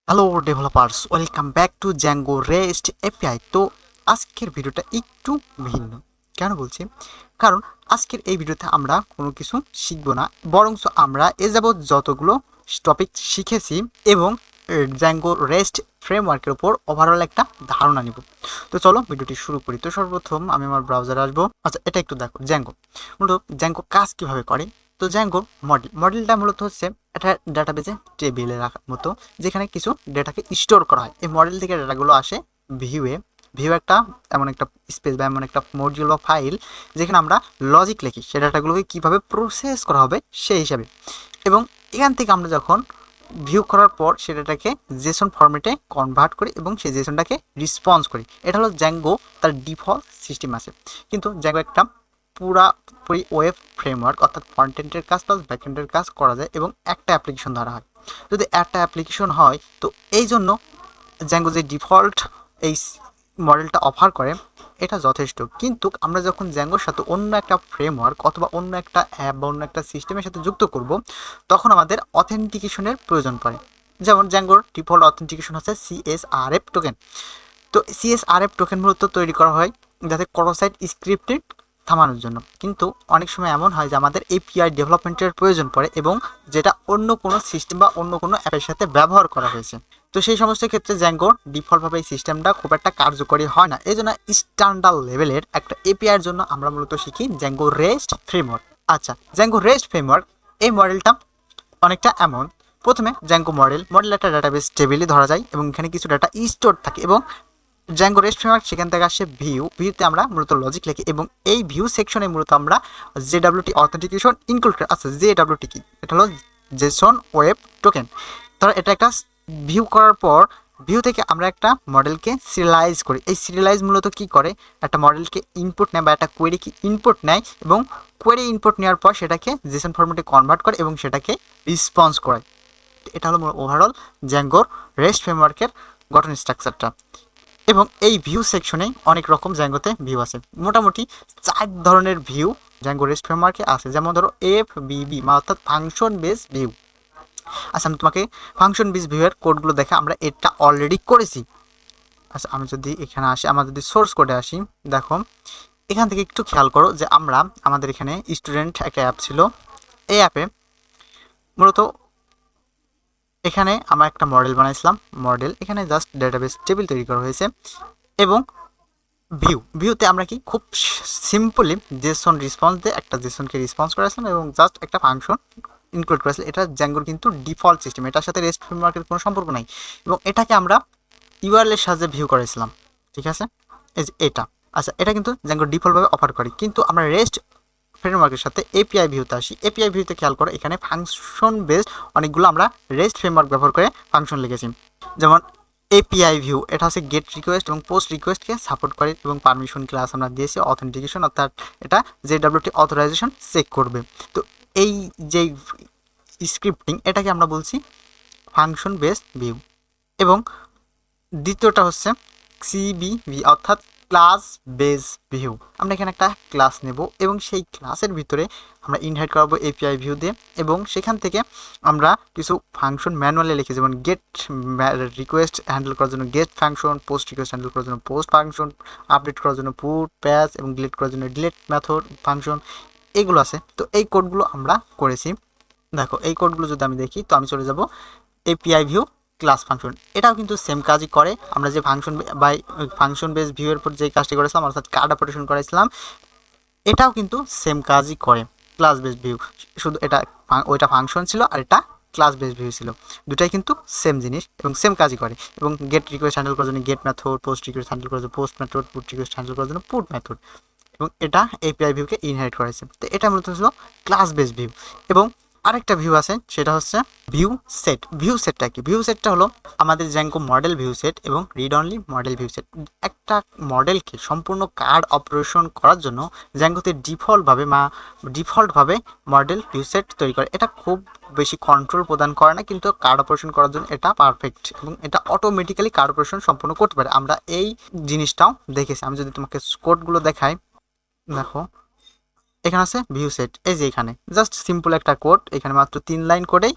Hello developers, welcome back to Zango rest API. তো আজকের ভিডিওটা একটু ভিন্ন। কেন বলছি? কারণ আজকের এই ভিডিওতে আমরা কোনো কিছু শিখবো না, বরঞ্চ আমরা এ যাবৎ যতগুলো টপিক শিখেছি এবং জ্যাঙ্গো রেস্ট ফ্রেমওয়ার্কের উপর ওভারঅল একটা ধারণা নিব। তো চলো ভিডিওটি শুরু করি। তো সর্বপ্রথম আমি আমার ব্রাউজারে আসবো। আচ্ছা, এটা একটু দেখো জ্যাঙ্গো মূলত জ্যাঙ্গো কাজ কিভাবে করে। তো জ্যাঙ্গোর মডেলটা মূলত হচ্ছে একটা ডাটাবেজে টেবিলে রাখার মতো, যেখানে কিছু ডেটাকে স্টোর করা হয়। এই মডেল থেকে ডেটাগুলো আসে ভিউয়ে। ভিউ একটা এমন একটা স্পেস বা এমন একটা মডিউল বা ফাইল, যেখানে আমরা লজিক লিখি সেই ডাটাগুলোকে কীভাবে প্রসেস করা হবে সেই হিসাবে। এবং এখান থেকে আমরা যখন ভিউ করার পর সেটাকে জেসন ফরম্যাটে কনভার্ট করি এবং সেই জেসনটাকে রেসপন্স করি। এটা হলো জ্যাঙ্গো, তার ডিফল্ট সিস্টেম আছে। কিন্তু জ্যাঙ্গো একটা পুরাপুরি ওয়েব ফ্রেমওয়ার্ক, অর্থাৎ ফ্রন্টেন্ডের কাজ প্লাস ব্যাকএন্ডের কাজ করা যায় এবং একটা অ্যাপ্লিকেশন ধরা হয়। যদি একটা অ্যাপ্লিকেশন হয়, তো এই জন্য জ্যাঙ্গো যে ডিফল্ট এই মডেলটা অফার করে এটা যথেষ্ট। কিন্তু আমরা যখন জ্যাঙ্গোর সাথে অন্য একটা ফ্রেমওয়ার্ক অথবা অন্য একটা অ্যাপ বা অন্য একটা সিস্টেমের সাথে যুক্ত করব, তখন আমাদের অথেন্টিকেশনের প্রয়োজন পড়ে। যেমন জ্যাঙ্গোর ডিফল্ট অথেন্টিকেশন হচ্ছে সিএসআরএফ টোকেন। তো সিএসআরএফ টোকেন মূলত তৈরি করা হয় যাতে কোনো সাইট স্ক্রিপ্টেড থামানোর জন্য। কিন্তু অনেক সময় এমন হয় যে আমাদের এপিআই ডেভেলপমেন্টের প্রয়োজন পড়ে এবং যেটা অন্য কোনো সিস্টেম বা অন্য কোনো অ্যাপের সাথে ব্যবহার করা হয়েছে। তো সেই সমস্ত ক্ষেত্রে জ্যাঙ্গোর ডিফল্টভাবে এই সিস্টেমটা খুব একটা কার্যকরী হয় না। এই জন্য স্ট্যান্ডার্ড লেভেলের একটা এপিআইয়ের জন্য আমরা মূলত শিখি জ্যাঙ্গো রেস্ট ফ্রেমওয়ার্ক। আচ্ছা, জ্যাঙ্গো রেস্ট ফ্রেমওয়ার্ক এই মডেলটা অনেকটা এমন। প্রথমে জ্যাঙ্গো মডেল একটা ডাটাবেস টেবিলে ধরা যায় এবং এখানে কিছু ডাটা স্টোর থাকে। এবং জ্যাঙ্গো রেস্ট ফ্রেমওয়ার্ক সেখান থেকে আসে ভিউতে আমরা মূলত লজিক লিখি এবং এই ভিউ সেকশনে মূলত আমরা জেডাব্লিউটি অথেন্টিকেশন ইনক্লুড করি। আচ্ছা, জেডাব্লিউটি কি? এটা হলো জেসন ওয়েব টোকেন। ধরো এটা একটা ভিউ করার পর ভিউ থেকে আমরা একটা মডেলকে সিরিয়ালাইজ করি। এই সিরিয়ালাইজ মূলত কি করে? একটা মডেলকে ইনপুট নেয় বা একটা কোয়েরিকে ইনপুট নেয় এবং কোয়েরি ইনপুট নেওয়ার পর সেটাকে জেসন ফরম্যাটে কনভার্ট করে এবং সেটাকে রেসপন্স করে। এটা হলো ওভারঅল জ্যাঙ্গোর রেস্ট ফ্রেমওয়ার্কের গঠন স্ট্রাকচারটা। এবং এই ভিউ সেকশনে অনেক রকম জ্যাঙ্গোতে ভিউ আছে। মোটামুটি 4 ধরনের ভিউ জ্যাঙ্গো রেস্ট ফ্রেমওয়ার্কে আছে। যেমন ধরো এফবিবি, অর্থাৎ ফাংশন বেস ভিউ। আচ্ছা, আমি তোমাকে ফাংশন বেস ভিউয়ের কোডগুলো দেখা, আমরা এটা অলরেডি করেছি। আচ্ছা, আমি যদি এখানে আসি, আমরা যদি সোর্স কোডে আসি, দেখো এখান থেকে একটু খেয়াল করো যে আমাদের এখানে স্টুডেন্ট একটা অ্যাপ ছিল। এই অ্যাপে মূলত এখানে আমরা একটা মডেল বানাইছিলাম। মডেল এখানে জাস্ট ডেটাবেস টেবিল তৈরি করা হয়েছে এবং ভিউতে আমরা কি খুব সিম্পলি জেসন রেসপন্স দিয়ে একটা জেসনকে রেসপন্স করেছিলাম এবং জাস্ট একটা ফাংশন ইনক্লুড করেছিলাম। এটা জ্যাঙ্গোর কিন্তু ডিফল্ট সিস্টেম, এটার সাথে রেস্ট ফ্রেমওয়ার্কের কোনো সম্পর্ক নাই। এবং এটাকে আমরা ইউআরএল এর সাহায্যে ভিউ করেছিলাম। ঠিক আছে, এই যে এটা। আচ্ছা, এটা কিন্তু জ্যাঙ্গো ডিফল্টভাবে অফার করে। কিন্তু আমরা রেস্ট ফ্রেমওয়ার্কের সাথে এপিআই ভিউতে আসি। এপিআই ভিউতে খেয়াল করো এখানে ফাংশন বেসড অনেকগুলো আমরা রেস্ট ফ্রেমওয়ার্ক ব্যবহার করে ফাংশন লিখেছি। যেমন এপিআই ভিউ, এটা হচ্ছে গেট রিকোয়েস্ট এবং পোস্ট রিকোয়েস্টকে সাপোর্ট করে এবং পারমিশন ক্লাস আমরা দিয়েছি অথেন্টিকেশন, অর্থাৎ এটা জেডাব্লিউটি অথরাইজেশন চেক করবে। তো এই যে স্ক্রিপ্টিং, এটাকে আমরা বলছি ফাংশন বেসড ভিউ। এবং দ্বিতীয়টা হচ্ছে সিবিভি, অর্থাৎ ক্লাস বেস ভিউ। আমরা এখানে একটা ক্লাস নেব এবং সেই ক্লাসের ভিতরে আমরা ইনভাইট করাবো এপিআই ভিউ দিয়ে এবং সেখান থেকে আমরা কিছু ফাংশন ম্যানুয়ালি লিখি। যেমন গেট রিকোয়েস্ট হ্যান্ডেল করার জন্য get function, post request handle করার জন্য পোস্ট ফাংশন, আপডেট করার জন্য পুট প্যাচ এবং ডিলিট করার জন্য ডিলিট মেথড ফাংশন, এগুলো আছে। তো এই কোডগুলো আমরা করেছি। দেখো এই কোডগুলো যদি আমি দেখি, তো আমি চলে যাব এপিআই ভিউ ক্লাস ফাংশন। এটাও কিন্তু সেম কাজই করে। আমরা যে ফাংশন বেস ভিউয়ের উপর যে কাজটি করেছিলাম, অর্থাৎ কার্ড অপারেশন করেছিলাম, এটাও কিন্তু সেম কাজই করে ক্লাস বেস ভিউ। শুধু এটা ওইটা ফাংশন ছিল আর এটা ক্লাস বেস ভিউ ছিল। দুটাই কিন্তু সেম জিনিস এবং সেম কাজই করে। এবং গেট রিকোয়েস্ট হ্যান্ডেল করার জন্য get method, post request handle করার জন্য post method, put request handle করার জন্য পুট মেথড। এবং এটা এপিআই ভিউকে ইনহেরিট করেছে। তো এটা মূলত ছিল ক্লাস বেস ভিউ। এবং আরেকটা ভিউ আছে, সেটা হচ্ছে ভিউ সেট। ভিউ সেটটা কি? ভিউ সেটটা হলো আমাদের জ্যাঙ্গো মডেল ভিউ সেট এবং read only model view set. একটা মডেলকে সম্পূর্ণ কার্ড অপারেশন করার জন্য জ্যাঙ্গোতে ডিফল্টভাবে মডেল ভিউ সেট তৈরি করে। এটা খুব বেশি কন্ট্রোল প্রদান করে না, কিন্তু কার্ড অপারেশন করার জন্য এটা পারফেক্ট এবং এটা অটোমেটিক্যালি কার্ড অপারেশন সম্পূর্ণ করতে পারে। আমরা এই জিনিসটাও দেখেছি। আমি যদি তোমাকে কোডগুলো দেখাই, দেখো এখানে আছে ভিউ সেট, এই যে এখানে জাস্ট সিম্পল একটা কোড, এখানে মাত্র 3 লাইন কোডেই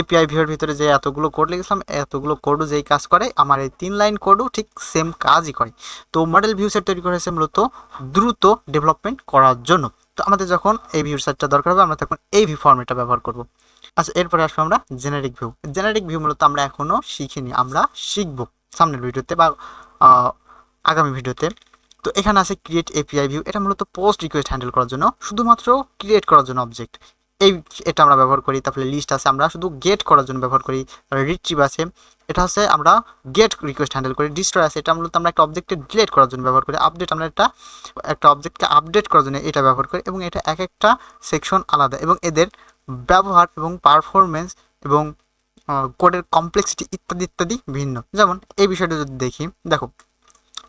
এপিআই ভিউর ভিতরে যে এতগুলো কোড লিখেছিলাম, এতগুলো কোডও যেই কাজ করে আমার এই 3 লাইন কোডও ঠিক সেম কাজই করে। তো মডেল ভিউ সেট তৈরি করেছে মূলত দ্রুত ডেভেলপমেন্ট করার জন্য। তো আমাদের যখন এই ভিউ সেটটা দরকার হবে আমরা তখন এই ভিউ ফর্মেটটা ব্যবহার করব। আচ্ছা, এরপরে আসবো আমরা জেনারিক ভিউ। জেনারিক ভিউ মূলত আমরা এখনো শিখিনি, আমরা শিখবো সামনের ভিডিওতে বা আগামী ভিডিওতে। তো এখানে আছে ক্রিয়েট এপিআই ভিউ, এটা মূলত পোস্ট রিকোয়েস্ট হ্যান্ডেল করার জন্য, শুধুমাত্র ক্রিয়েট করার জন্য অবজেক্ট এটা আমরা ব্যবহার করি। তারপরে লিস্ট আছে, আমরা শুধু গেট করার জন্য ব্যবহার করি। রিট্রিভ আছে, এটা হচ্ছে আমরা গেট রিকোয়েস্ট হ্যান্ডেল করি। ডিস্ট্রয় আছে, এটা মূলত আমরা একটা অবজেক্টকে ডিলিট করার জন্য ব্যবহার করি। আপডেট, আমরা একটা অবজেক্টকে আপডেট করার জন্য এটা ব্যবহার করি, এবং এটা এক একটা সেকশন আলাদা, এবং এদের ব্যবহার এবং পারফরমেন্স এবং কোডের কমপ্লেক্সিটি ইত্যাদি ইত্যাদি ভিন্ন। যেমন এই বিষয়টা যদি দেখি, দেখো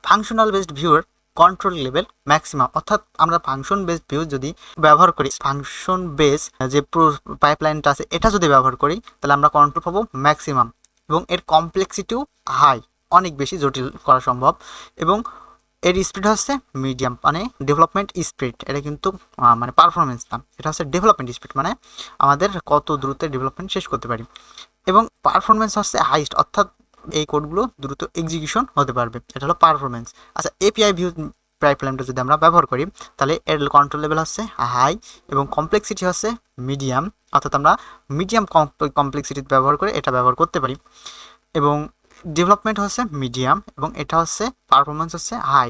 ফাংশনাল বেসড ভিউর কন্ট্রোল লেভেল ম্যাক্সিমাম, অর্থাৎ আমরা ফাংশন বেসড ভিউ যদি ব্যবহার করি, ফাংশন বেস যে পাইপলাইনটা আছে এটা যদি ব্যবহার করি, তাহলে আমরা কন্ট্রোল পাবো ম্যাক্সিমাম, এবং এর কমপ্লেক্সিটিও হাই, অনেক বেশি জটিল করা সম্ভব। এবং এর স্পিড হচ্ছে মিডিয়াম, মানে ডেভেলপমেন্ট স্পিড, এটা কিন্তু মানে পারফরমেন্স না, এটা হচ্ছে ডেভেলপমেন্ট স্পিড, মানে আমাদের কত দ্রুত ডেভেলপমেন্ট শেষ করতে পারি। এবং পারফরমেন্স হচ্ছে হাইস্ট, অর্থাৎ এই কোডগুলো দ্রুত এক্সিকিউশন হতে পারবে, এটা হলো পারফরমেন্স। আচ্ছা, এপিআই ভিউ পাইপলাইনটা যদি আমরা ব্যবহার করি, তাহলে এর কন্ট্রোল লেভেল হচ্ছে হাই এবং কমপ্লেক্সিটি হচ্ছে মিডিয়াম, অর্থাৎ আমরা মিডিয়াম কমপ্লেক্সিটি ব্যবহার করে এটা ব্যবহার করতে পারি। এবং ডেভেলপমেন্ট হচ্ছে মিডিয়াম, এবং এটা হচ্ছে পারফরমেন্স হচ্ছে হাই।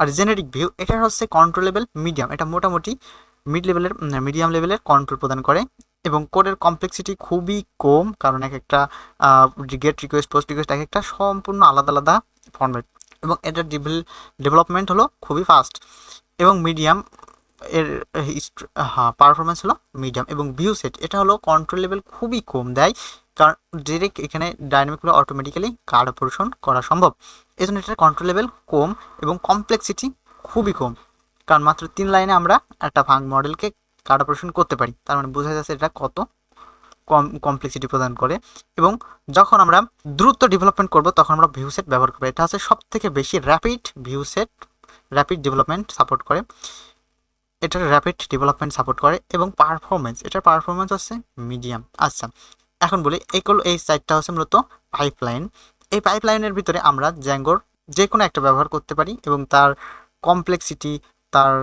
আর জেনারিক ভিউ, এটার হচ্ছে কন্ট্রোল লেভেল মিডিয়াম, এটা মোটামুটি মিডিয়াম লেভেলের কন্ট্রোল প্রদান করে, এবং কোডের কমপ্লেক্সিটি খুবই কম, কারণ এক একটা গেট রিকোয়েস্ট পোস্ট রিকোয়েস্ট এক একটা সম্পূর্ণ আলাদা আলাদা ফর্ম্যাট, এবং এটার ডেভেলপমেন্ট হলো খুবই ফাস্ট। এবং মিডিয়াম এর পারফরমেন্স হলো মিডিয়াম। এবং ভিউ সেট, এটা হলো কন্ট্রোল লেভেল খুবই কম দেয়, কারণ ডিরেক্ট এখানে ডাইনামিকগুলো অটোমেটিক্যালি কার্ড অপারেশন করা সম্ভব, এই জন্য এটার কন্ট্রোল লেভেল কম এবং কমপ্লেক্সিটি খুবই কম, কারণ মাত্র 3 লাইনে আমরা একটা মডেলকে কার্ড অপারেশন করতে পারি। তার মানে বোঝা যাচ্ছে এটা কত কমপ্লেক্সিটি প্রদান করে। এবং যখন আমরা দ্রুত ডেভেলপমেন্ট করব তখন আমরা ভিউ সেট ব্যবহার করবো, এটা হচ্ছে সব থেকে বেশি rapid view set, rapid development support করে, এটার র্যাপিড ডেভেলপমেন্ট সাপোর্ট করে। এবং পারফরমেন্স, এটার পারফরমেন্স হচ্ছে মিডিয়াম। আচ্ছা, এখন বলি এই সাইটটা হচ্ছে মূলত পাইপলাইন। এই পাইপলাইনের ভিতরে আমরা জ্যাঙ্গোর যে কোনো একটা ব্যবহার করতে পারি, এবং তার কমপ্লেক্সিটি, তার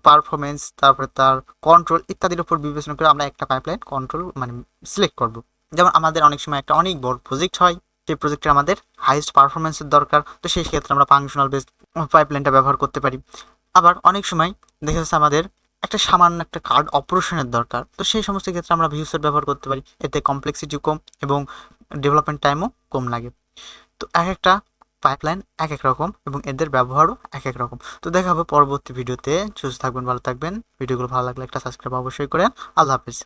পারফরমেন্স, তারপরে তার কন্ট্রোল ইত্যাদির উপর বিবেচনা করে আমরা একটা পাইপলাইন কন্ট্রোল মানে সিলেক্ট করব। যেমন আমাদের অনেক সময় একটা অনেক বড় প্রজেক্ট হয়, সেই প্রজেক্টে আমাদের হাইস্ট পারফরমেন্সের দরকার, তো সেই ক্ষেত্রে আমরা ফাংশনাল বেসড পাইপলাইনটা ব্যবহার করতে পারি। আবার অনেক সময় দেখা যাচ্ছে আমাদের একটা সামান্য একটা কার্ড অপারেশনের দরকার, তো সেই সমস্ত ক্ষেত্রে আমরা ভিউ সেট ব্যবহার করতে পারি, এতে কমপ্লেক্সিটিও কম এবং ডেভেলপমেন্ট টাইমও কম লাগে। তো এক একটা পাইপলাইন এক এক রকম, এবং এদের ব্যবহারও এক এক রকম। তো দেখা হবে পরবর্তী ভিডিওতে। সুস্থ থাকবেন, ভালো থাকবেন। ভিডিওগুলো ভালো লাগলে একটা সাবস্ক্রাইব অবশ্যই করেন। আল্লাহ হাফিজ।